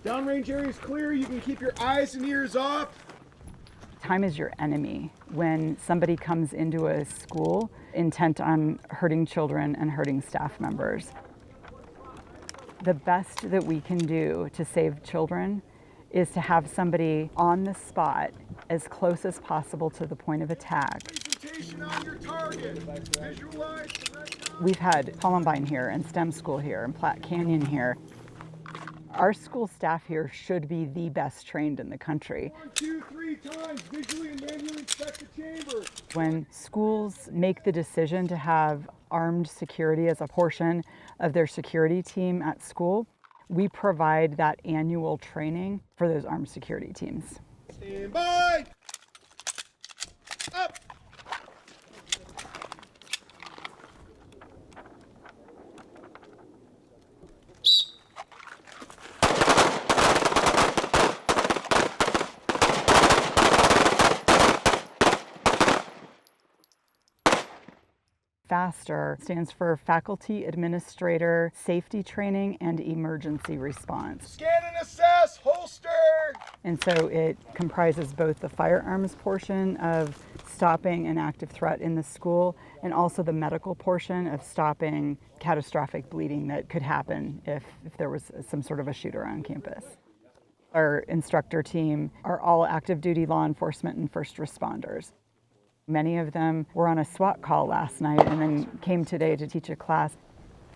Downrange area is clear. You can keep your eyes and ears off. Time is your enemy when somebody comes into a school intent on hurting children and hurting staff members. The best that we can do to save children is to have somebody on the spot as close as possible to the point of attack. Presentation on your target. Visualize the red dot. We've had Columbine here and STEM school here and Platte Canyon here. Our school staff here should be the best trained in the country. 1, 2, 3 times. Visually and manually inspect the chamber. When schools make the decision to have armed security as a portion of their security team at school, we provide that annual training for those armed security teams. Stand by. Up. FASTER stands for Faculty Administrator Safety Training and Emergency Response. Scan and assess. Holster. And so it comprises both the firearms portion of stopping an active threat in the school and also the medical portion of stopping catastrophic bleeding that could happen if there was some sort of a shooter on campus. Our instructor team are all active duty law enforcement and first responders. Many of them were on a SWAT call last night and then came today to teach a class.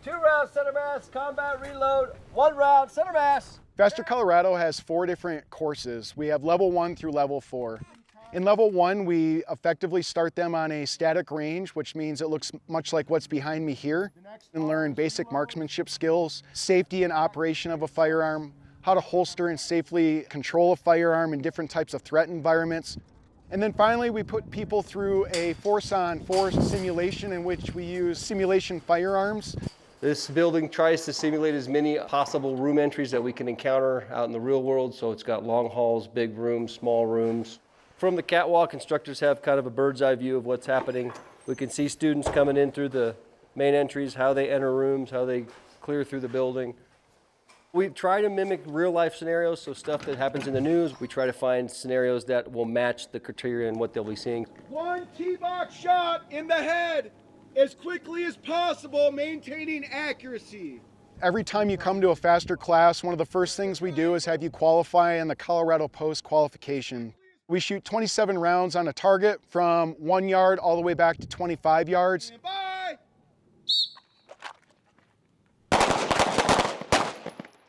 2 rounds center mass, combat reload, 1 round center mass. Faster Colorado has 4 different courses. We have level 1 through level 4. In level 1, we effectively start them on a static range, which means it looks much like what's behind me here, and learn basic marksmanship skills, safety and operation of a firearm, how to holster and safely control a firearm in different types of threat environments. And then finally, we put people through a force-on-force simulation in which we use simulation firearms. This building tries to simulate as many possible room entries that we can encounter out in the real world. So it's got long halls, big rooms, small rooms. From the catwalk, instructors have kind of a bird's eye view of what's happening. We can see students coming in through the main entries, how they enter rooms, how they clear through the building. We try to mimic real life scenarios, so stuff that happens in the news. We try to find scenarios that will match the criteria and what they'll be seeing. 1 T-box shot in the head as quickly as possible, maintaining accuracy. Every time you come to a Faster class, one of the first things we do is have you qualify in the Colorado Post qualification. We shoot 27 rounds on a target from 1 yard all the way back to 25 yards. Stand by.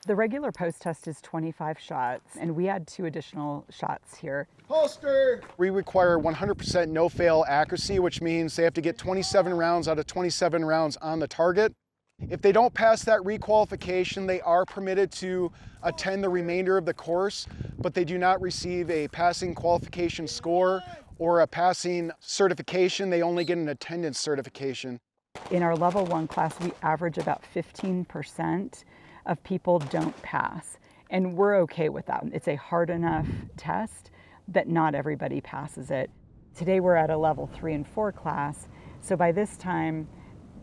The regular post test is 25 shots, and we add 2 additional shots here. Holster. We require 100% no-fail accuracy, which means they have to get 27 rounds out of 27 rounds on the target. If they don't pass that requalification, they are permitted to attend the remainder of the course, but they do not receive a passing qualification score or a passing certification. They only get an attendance certification. In our level 1 class, we average about 15% of people don't pass, and we're okay with that. It's a hard enough test that not everybody passes it. Today we're at a level 3 and 4 class, so by this time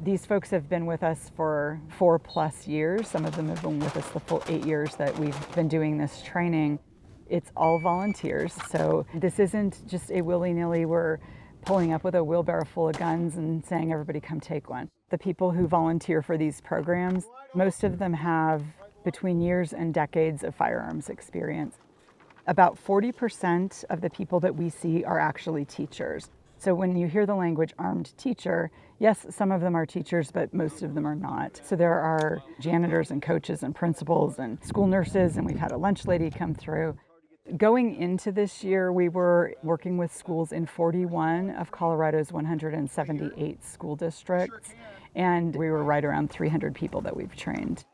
these folks have been with us for 4+ years. Some of them have been with us the full 8 years that we've been doing this training. It's all volunteers, so this isn't just a willy-nilly, we're pulling up with a wheelbarrow full of guns and saying everybody come take one. The people who volunteer for these programs, most of them have between years and decades of firearms experience. About 40% of the people that we see are actually teachers. So when you hear the language armed teacher, yes, some of them are teachers, but most of them are not. So there are janitors and coaches and principals and school nurses, and we've had a lunch lady come through. Going into this year, we were working with schools in 41 of Colorado's 178 school districts, and we were right around 300 people that we've trained.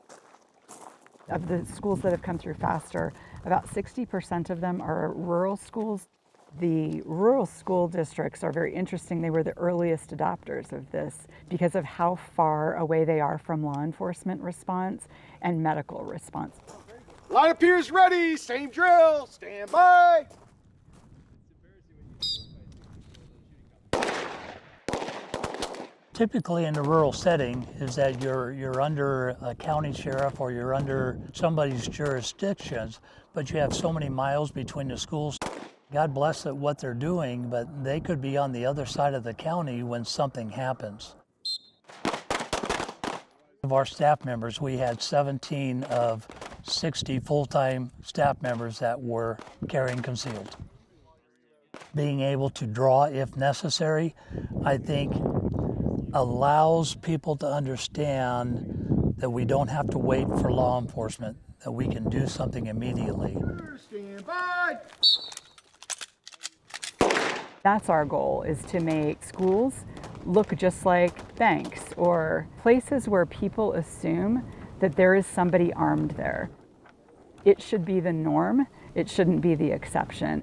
Of the schools that have come through FASTER, about 60% of them are rural schools. The rural school districts are very interesting. They were the earliest adopters of this because of how far away they are from law enforcement response and medical response. Line appears ready. Same drill. Stand by. Typically in the rural setting is that you're under a county sheriff or you're under somebody's jurisdictions, but you have so many miles between the schools. God bless it what they're doing, but they could be on the other side of the county when something happens. Of our staff members, we had 17 of 60 full-time staff members that were carrying concealed. Being able to draw if necessary, I think allows people to understand that we don't have to wait for law enforcement, that we can do something immediately. Stand by. That's our goal, is to make schools look just like banks or places where people assume that there is somebody armed there. It should be the norm. It shouldn't be the exception.